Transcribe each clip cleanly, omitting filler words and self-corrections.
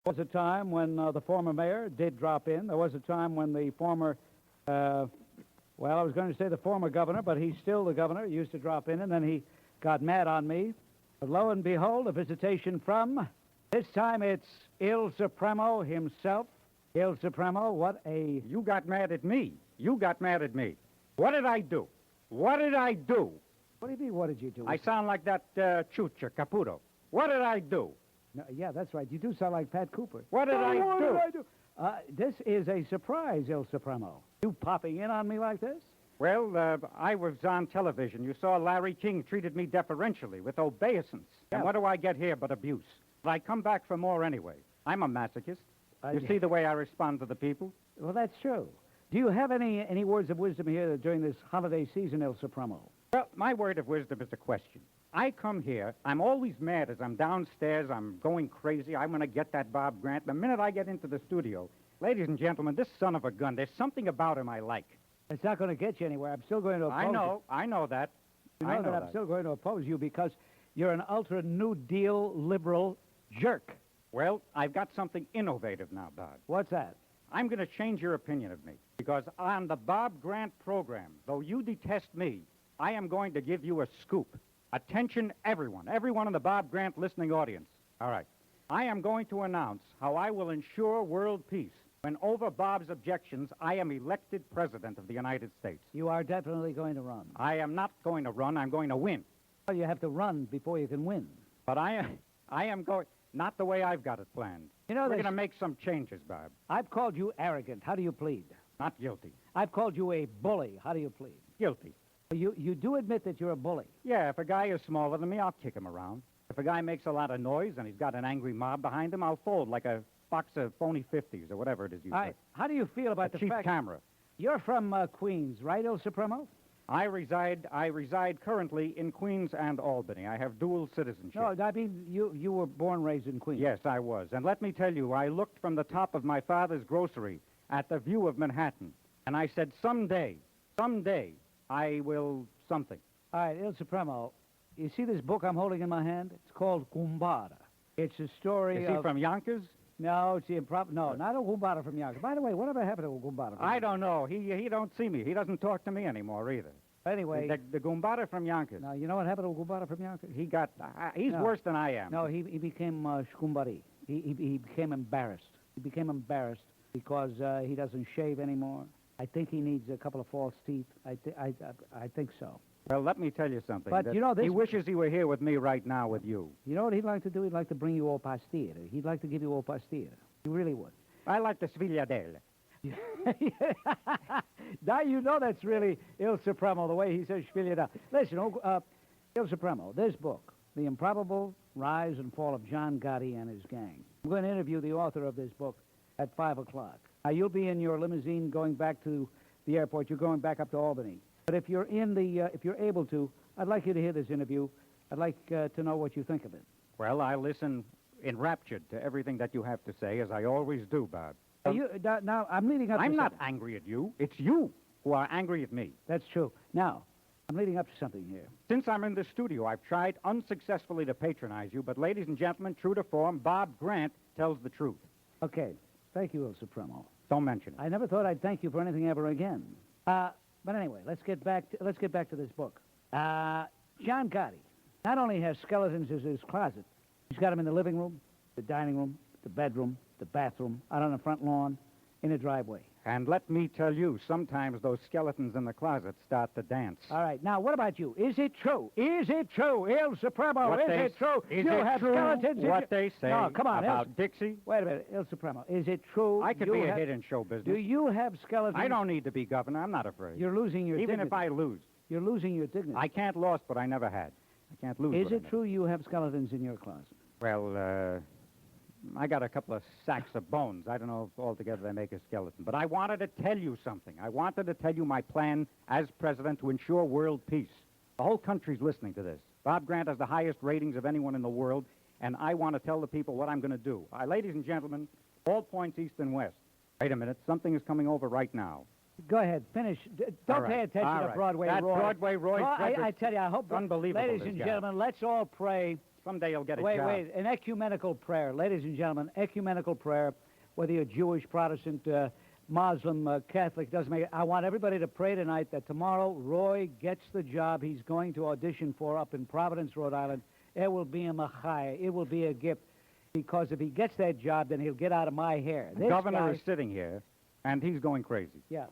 There was a time when the former mayor did drop in. There was a time when the former, well, I was going to say the former governor, but he's still the governor, used to drop in, and then he got mad on me. But lo and behold, a visitation from, this time it's Il Supremo himself. Il Supremo, what a... You got mad at me. You got mad at me. What did I do? What did I do? What do you mean, what did you do? I sound like that Chucha Caputo. What did I do? No, yeah, that's right. You do sound like Pat Cooper. What did I What do? did I do? This is a surprise, Il Supremo. You popping in on me like this? Well, I was on television. You saw Larry King treated me deferentially with obeisance. Yeah. And what do I get here but abuse? But I come back for more anyway. I'm a masochist. You see the way I respond to the people? Well, that's true. Do you have any words of wisdom here during this holiday season, Il Supremo? Well, my word of wisdom is a question. I come here, I'm always mad as I'm downstairs, I'm going crazy, I'm going to get that Bob Grant. The minute I get into the studio, ladies and gentlemen, this son of a gun, there's something about him I like. It's not going to get you anywhere. I'm still going to oppose you. I know that. You know that I'm still going to oppose you because you're an ultra-New Deal liberal jerk. Well, I've got something innovative now, Bob. What's that? I'm going to change your opinion of me. Because on the Bob Grant program, though you detest me, I am going to give you a scoop. Attention, everyone in the Bob Grant listening audience. All right. I am going to announce how I will ensure world peace when, over Bob's objections, I am elected president of the United States. You are definitely going to run. I am not going to run. I'm going to win. Well, you have to run before you can win. But I am going... Not the way I've got it planned. You know, we're going to make some changes, Bob. I've called you arrogant. How do you plead? Not guilty. I've called you a bully. How do you plead? Guilty. You do admit that you're a bully. Yeah, if a guy is smaller than me, I'll kick him around. If a guy makes a lot of noise and he's got an angry mob behind him, I'll fold like a box of phony 50s or whatever it is you say. How do you feel about the cheap fact... camera. You're from Queens, right, Il Supremo? I reside currently in Queens and Albany. I have dual citizenship. No, I mean, you were born and raised in Queens. Yes, I was. And let me tell you, I looked from the top of my father's grocery at the view of Manhattan, and I said, someday, I will something. All right, Il Supremo, you see this book I'm holding in my hand? It's called Gumbada. It's a story Is he from Yonkers? No, it's the No, not a Gumbada from Yonkers. By the way, whatever happened to a Gumbada? I don't know. He don't see me. He doesn't talk to me anymore either. Anyway... The Gumbada from Yonkers. Now, you know what happened to a Gumbada from Yonkers? He's worse than I am. No, he became Shkumbari. He became embarrassed. He became embarrassed because he doesn't shave anymore. I think he needs a couple of false teeth. I think so. Well, let me tell you something. But, you know, he wishes he were here with me right now with you. You know what he'd like to do? He'd like to bring you au pastir. He'd like to give you au pastir. He really would. I like the svigliadelle. Now you know that's really Il Supremo, the way he says svigliadelle. Listen, Il Supremo, this book, The Improbable Rise and Fall of John Gotti and His Gang. I'm going to interview the author of this book at 5 o'clock. Now, you'll be in your limousine going back to the airport. You're going back up to Albany. But if you're if you're able to, I'd like you to hear this interview. I'd like to know what you think of it. Well, I listen enraptured to everything that you have to say, as I always do, Bob. Now, I'm leading up to I'm not something. angry at you. It's you who are angry at me. That's true. Now, I'm leading up to something here. Since I'm in the studio, I've tried unsuccessfully to patronize you, but ladies and gentlemen, true to form, Bob Grant tells the truth. Okay. Thank you, Il Supremo. Don't mention it. I never thought I'd thank you for anything ever again. But anyway, let's get back to this book. John Gotti not only has skeletons in his closet, he's got them in the living room, the dining room, the bedroom, the bathroom, out on the front lawn, in the driveway. And let me tell you, sometimes those skeletons in the closet start to dance. All right. Now, what about you? Is it true? Is it true, Il Supremo? Is it true? Is you it have true skeletons what they say no, come on, about Dixie? Wait a minute, Il Supremo. Is it true? I could be a hit in show business. Do you have skeletons? I don't need to be governor. I'm not afraid. You're losing your dignity. Even if I lose. You're losing your dignity. I can't lose, but I never had. I can't lose. Is it true you have skeletons in your closet? Well, I got a couple of sacks of bones. I don't know if altogether they make a skeleton. But I wanted to tell you something. I wanted to tell you my plan as president to ensure world peace. The whole country's listening to this. Bob Grant has the highest ratings of anyone in the world, and I want to tell the people what I'm going to do. Ladies and gentlemen, all points east and west. Wait a minute. Something is coming over right now. Go ahead. Finish. Don't pay attention to Broadway that Roy. Broadway Roy. I tell you, I hope... Unbelievable, Ladies and gentlemen, let's all pray Someday you'll get a Wait, job. wait. An ecumenical prayer. Ladies and gentlemen, ecumenical prayer, whether you're Jewish, Protestant, Muslim, Catholic, doesn't make it. I want everybody to pray tonight that tomorrow Roy gets the job he's going to audition for up in Providence, Rhode Island. It will be a machaya. It will be a gift. Because if he gets that job, then he'll get out of my hair. The governor is sitting here, and he's going crazy. Yeah.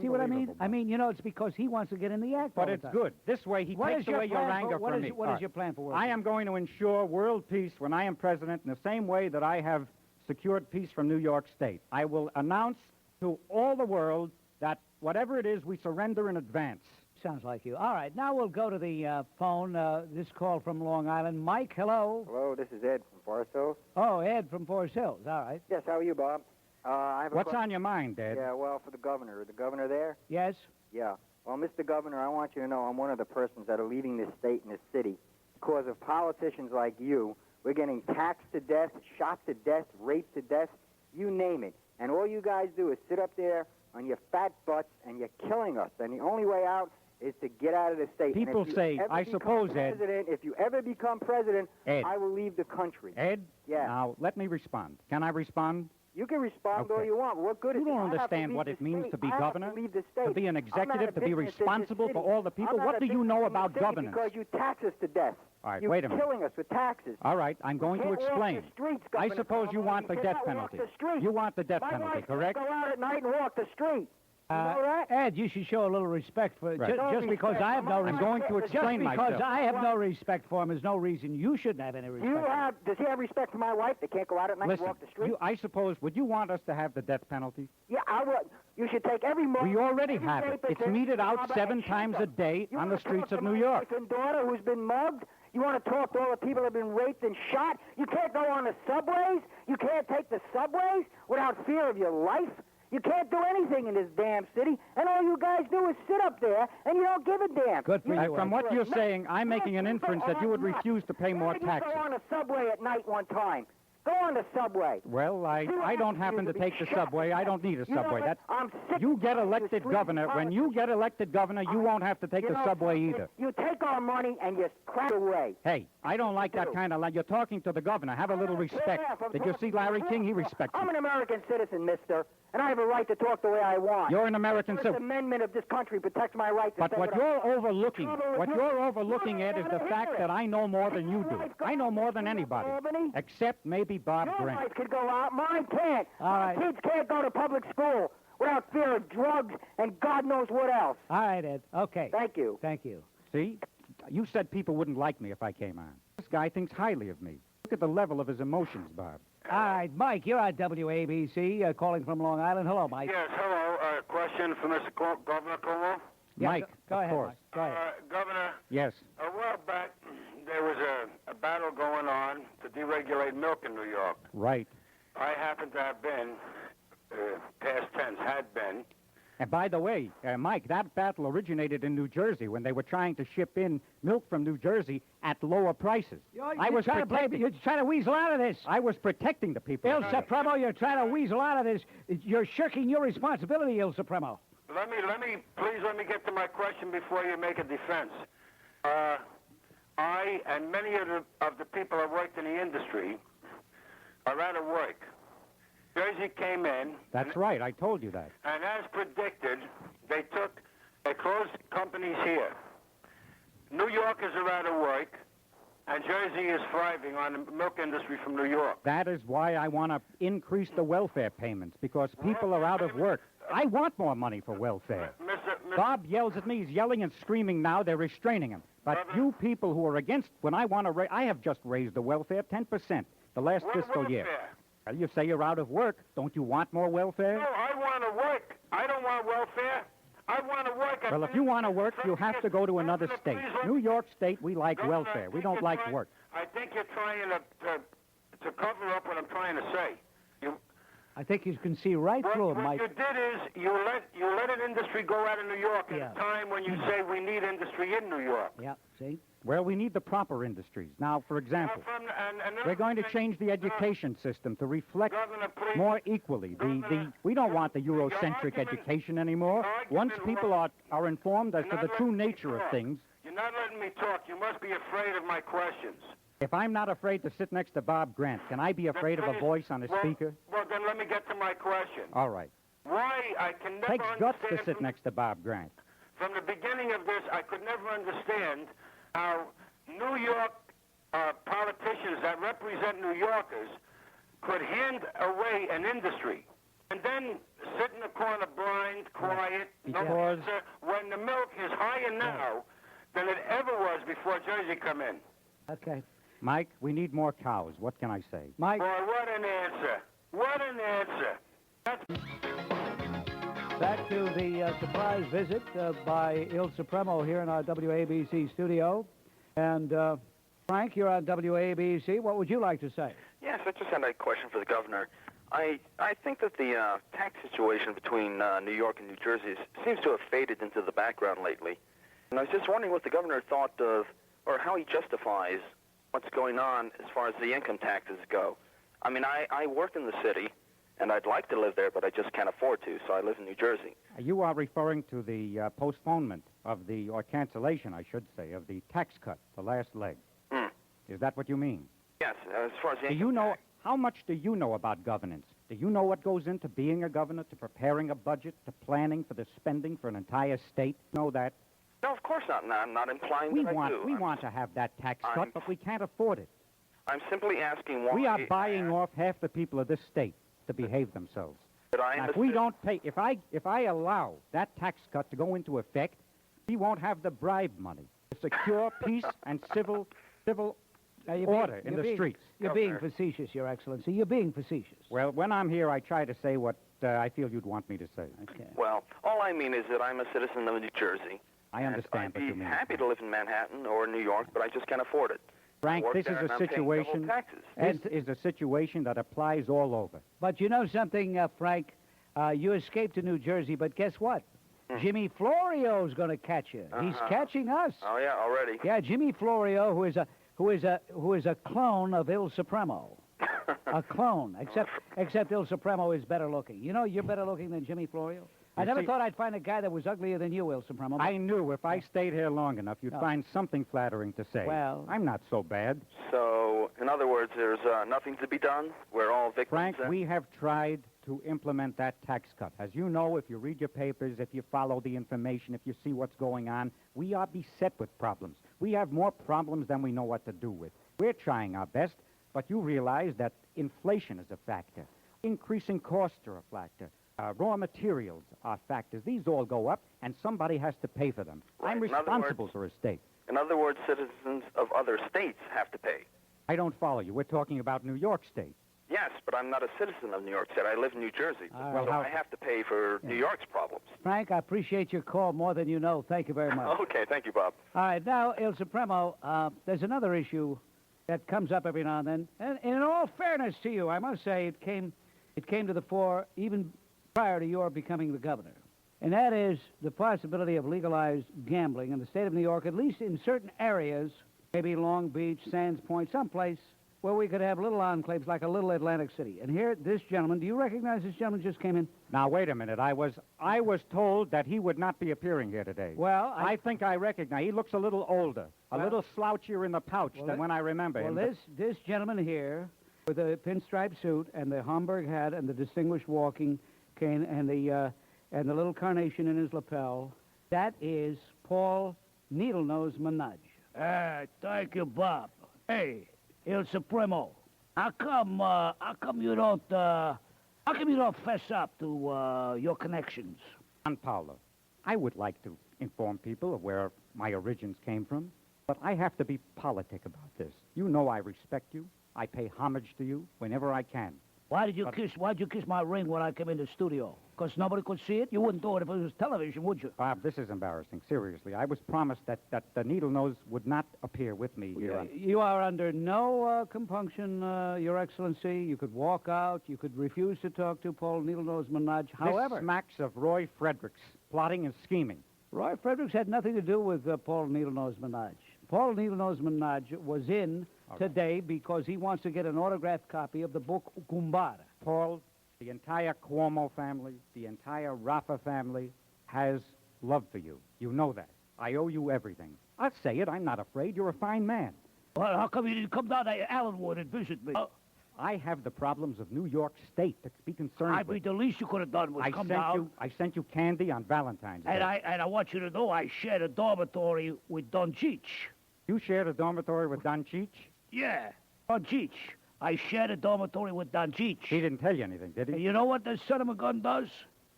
See what I mean? I mean, it's because he wants to get in the act. But it's good. This way he takes away your anger from me. What is your plan for world I peace? am going to ensure world peace when I am president in the same way that I have secured peace from New York State. I will announce to all the world that whatever it is, we surrender in advance. Sounds like you. All right, now we'll go to the phone. This call from Long Island. Mike, hello. Hello, this is Ed from Forest Hills. Oh, Ed from Forest Hills. All right. Yes, how are you, Bob? I have a What's on your mind, Ed? Yeah, well, for the governor. Is the governor there? Yes? Yeah. Well, Mr. Governor, I want you to know I'm one of the persons that are leaving this state and this city because of politicians like you. We're getting taxed to death, shot to death, raped to death, you name it. And all you guys do is sit up there on your fat butts, and you're killing us. And the only way out is to get out of the state. People say, I suppose, Ed. If you ever become president, Ed. I will leave the country. Ed? Yeah. Now, let me respond. Can I respond? You can respond all Okay. you want. What good is You it? don't I have to understand leave what the it means state. to be I have governor, to leave the state. to be an I'm not executive, a to be business in this responsible for city. all the people. I'm not What a do you business know in about this city governance? Because you tax us to death. All right, You're wait a minute. killing us with taxes. All right, I'm going to can't walk explain. the streets, I Governor suppose you Cuomo. want the You death cannot walk penalty. the streets. You want the death My penalty, wife correct? can't go out at night and walk the street. You know that? Ed, you should show a little respect for Right. just because I have no I'm respect. going to explain Just because myself. I have no respect for him is no reason you shouldn't have any respect. Does he have respect for my wife? They can't go out at night Listen, and walk the street? I suppose, would you want us to have the death penalty? Yeah, I would. You should take every moment. We already every have it. day It's to meted out Barbara 7 and times Sheila. a day You on the wanna streets talk of to New my York. wife and daughter who's been mugged? You want to talk to all the people that have been raped and shot? You can't go on the subways? You can't take the subways without fear of your life? You can't do anything in this damn city, and all you guys do is sit up there, and you don't give a damn. Good for you, From Ed. what you're saying, I'm making an inference that you would refuse to pay more Why did taxes. you go on the subway at night one time? Go on the subway. Well, I don't happen to take the subway. I don't need a You know subway. what? I'm sick You of get this elected street governor. When you get elected governor, you won't have to take You the know, subway either. You take our money and you crap away. Hey, I don't like that kind of... You're talking to the governor. Have a little respect. Did you see Larry King? He respects I'm you. an American citizen, mister, and I have a right to talk the way I want. You're an American The First citizen. Amendment of this country protects my right to But say what what I you're overlooking, You're Ed, is the a fact hypocrite. that I know more than you do. Your wife I know goes more than to anybody, Albany. except maybe Bob Your Grant. wife could go out, mine can't. All My right. kids can't go to public school without fear of drugs and God knows what else. All right, Ed. Okay. Thank you. Thank you. See? You said people wouldn't like me if I came on. This guy thinks highly of me. Look at the level of his emotions, Bob. All right, Mike, you're on WABC, calling from Long Island. Hello, Mike. Yes, hello. Question for Mr. Governor Cuomo. Yeah, Mike, go of ahead, course. Mike. Go ahead. Governor, Yes. a while back, there was a battle going on to deregulate milk in New York. Right. I happen to have been, past tense, had been. And by the way, Mike, that battle originated in New Jersey when they were trying to ship in milk from New Jersey at lower prices. You're trying to weasel out of this. I was protecting the people. Il Supremo, you're trying to weasel out of this. You're shirking your responsibility, Il Supremo. Please let me get to my question before you make a defense. I and many of the people that worked in the industry are out of work. Jersey came in. That's right. I told you that. And as predicted, they closed companies here. New Yorkers are out of work, and Jersey is thriving on the milk industry from New York. That is why I want to increase the welfare payments, because people are out of work. I want more money for welfare. Mr. Bob yells at me. He's yelling and screaming now. They're restraining him. But you people who are against, when I want to raise, I have just raised the welfare 10% the last What fiscal year. welfare? Well, you say you're out of work. Don't you want more welfare? No, I want to work. I don't want welfare. I want to work. Well, if you want to work, you have to go to another Governor, state. please let New me- York State, we like Governor, welfare. I We think don't you're like trying- work. I think you're trying to cover up what I'm trying to say. I think you can see right through him, What Mike. you did is you let an industry go out of New York at Yeah. a time when you say we need industry in New York. Yeah, see? Well, we need the proper industries. Now, for example, we're going to change the education system to reflect Governor, please. more equally. We don't want the Eurocentric education anymore. Once people are informed as to the true nature of things, You're not letting me talk. You must be afraid of my questions. If I'm not afraid to sit next to Bob Grant, can I be afraid of a voice on a speaker? Well, then let me get to my question. All right. Why I can never Takes guts to understand sit next to Bob Grant. from the beginning of this, I could never understand how New York politicians that represent New Yorkers could hand away an industry and then sit in the corner blind, quiet, no Because- answer, when the milk is higher now than it ever was before Jersey come in. Okay. Mike, we need more cows. What can I say? Mike, Boy, what an answer. What an answer. That's back to the surprise visit by Il Supremo here in our WABC studio. And Frank, you're on WABC. What would you like to say? Yes, I just had a question for the governor. I think that the tax situation between New York and New Jersey seems to have faded into the background lately. And I was just wondering what the governor thought of, or how he justifies what's going on as far as the income taxes go. I mean, I work in the city, and I'd like to live there, but I just can't afford to, so I live in New Jersey. You are referring to the postponement of the, or cancellation, I should say, of the tax cut, the last leg. Is that what you mean? Yes, as far as the Do income you know, tax. how much do you know about governance? Do you know what goes into being a governor, to preparing a budget, to planning for the spending for an entire state? Know that? No, of course not. No, I'm not implying that I do. We want to have that tax cut, I'm- but we can't afford it. I'm simply asking why. We are buying off half the people of this state to behave themselves. But I Now, am if we don't pay, if I allow that tax cut to go into effect, we won't have the bribe money to secure peace and civil order in the streets. You're being facetious, Your Excellency. You're being facetious. Well, when I'm here, I try to say what I feel you'd want me to say. Okay. Well, all I mean is that I'm a citizen of New Jersey. I understand what I'd you be mean. happy to live in Manhattan or New York, but I just can't afford it. Frank, I work this there is and a I'm paying double situation. taxes. This is a situation that applies all over. But you know something, Frank? You escaped to New Jersey, but guess what? Jimmy Florio's going to catch you. He's catching us. Oh yeah, already. Yeah, Jimmy Florio, who is a clone of Il Supremo. A clone, except Il Supremo is better looking. You know, you're better looking than Jimmy Florio. I never thought I'd find a guy that was uglier than you, Il Supremo. I knew if I stayed here long enough, you'd find something flattering to say. Well- I'm not so bad. So, in other words, there's nothing to be done. We're all victims. Frank, then? we have tried to implement that tax cut. As you know, if you read your papers, if you follow the information, if you see what's going on, we are beset with problems. We have more problems than we know what to do with. We're trying our best, but you realize that inflation is a factor. Increasing costs are a factor. Raw materials are factors. These all go up, and somebody has to pay for them. Right. I'm In other responsible words- for a state. In other words, citizens of other states have to pay. I don't follow you. We're talking about New York State. Yes, but I'm not a citizen of New York State. I live in New Jersey. All right. So I have to pay for New York's problems. Frank, I appreciate your call more than you know. Thank you very much. Okay, thank you, Bob. All right, now, Il Supremo, there's another issue that comes up every now and then. And in all fairness to you, I must say it came to the fore even prior to your becoming the governor. And that is the possibility of legalized gambling in the state of New York, at least in certain areas, maybe Long Beach, Sands Point, someplace where we could have little enclaves like a little Atlantic City. And here, this gentleman, do you recognize this gentleman just came in? Now, wait a minute. I was told that he would not be appearing here today. Well, I think I recognize. He looks a little older, a little slouchier in the pouch than when I remember him. Well, this gentleman here with a pinstripe suit and the Homburg hat and the distinguished walking cane and the little carnation in his lapel, that is Paul Needle-Nose Minaj. Thank you, Bob. Hey, Il Supremo, how come you don't fess up to your connections? San Paulo. I would like to inform people of where my origins came from, but I have to be politic about this. You know I respect you. I pay homage to you whenever I can. Why'd you kiss my ring when I came in the studio? Because nobody could see it? You wouldn't do it if it was television, would you? Bob, this is embarrassing. Seriously. I was promised that the needle nose would not appear with me here. You are under no compunction, Your Excellency. You could walk out. You could refuse to talk to Paul Needle-Nose Minaj. However, This smacks of Roy Fredericks plotting and scheming. Roy Fredericks had nothing to do with Paul Needle-Nose Minaj. Paul Needle-Nose Minaj was in today because he wants to get an autographed copy of the book Gumbara. Paul, the entire Cuomo family, the entire Rafa family has love for you. You know that. I owe you everything. I'll say it. I'm not afraid. You're a fine man. Well, how come you didn't come down to Allenwood and visit me? I have the problems of New York State to be concerned with. The least you could have done was come down. I sent you candy on Valentine's Day. And I want you to know I shared a dormitory with Don Cheech. You shared a dormitory with Don Cheech? Yeah, Don Cheech. I shared a dormitory with Don Cheech. He didn't tell you anything, did he? And you know what the son of a gun does?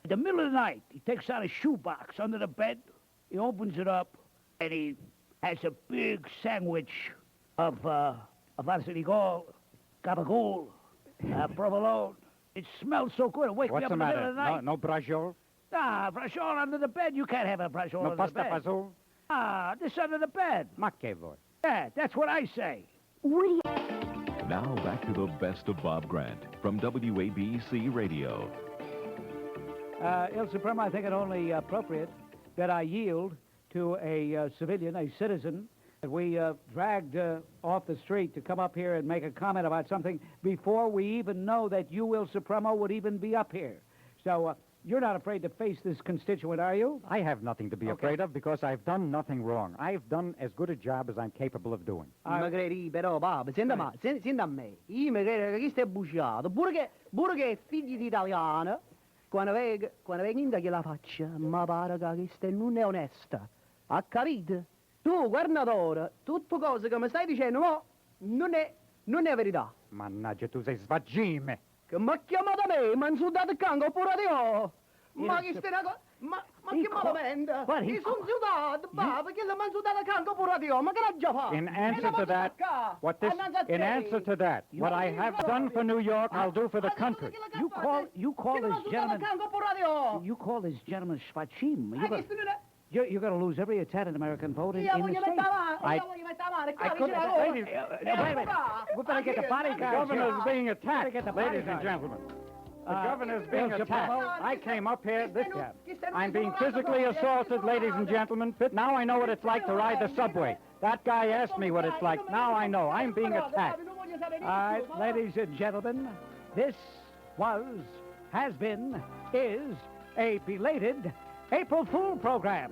In the middle of the night, he takes out a shoebox under the bed, he opens it up, and he has a big sandwich of Vaseligol, Gabagool, provolone. It smells so good. It wakes me What's up the in the matter? middle of the night. No brajol? Ah, brajol under the bed. You can't have a brajol No under pasta the bed. fazool? Ah, this under the bed. Ma che vuoi? Yeah, that's what I say. Now back to the best of Bob Grant from WABC Radio. Il Supremo, I think it only appropriate that I yield to a civilian, a citizen, that we dragged off the street to come up here and make a comment about something before we even know that you, Il Supremo, would even be up here. So you're not afraid to face this constituent, are you? I have nothing to be afraid of because I've done nothing wrong. I've done as good a job as I'm capable of doing. Ma credi però, Bob, senta a me. Io mi credo che questo è bugiato. Pure che è figlio di italiano, quando vengo in da che la faccia, ma pare che questa non è onesta. Ha capito? Tu, governatore, tutte cose che mi stai dicendo, mo, non è verità. Mannaggia, tu sei svagime. Che mi ha chiamato a me, mi ha insultato il canco pure di io. Ma che stai una cosa... Ma che malamente? Io sono insultato, Bob, perché mi ha insultato il canco pure di io. Ma che l'ha già fatto? In answer to that, what I have done for New York, I'll do for the country. You call this gentleman Svachim. You're going to lose every Italian-American vote in the state. Ladies, We better get the bodyguard. the governor's being attacked, Get the ladies and bodyguard. gentlemen. The governor's being Il attacked. Supremo. I came up here. I'm being physically assaulted, ladies and gentlemen. Now I know what it's like to ride the subway. That guy asked me what it's like. Now I know. I'm being attacked. All right, ladies and gentlemen, this has been, is a belated April Fool program.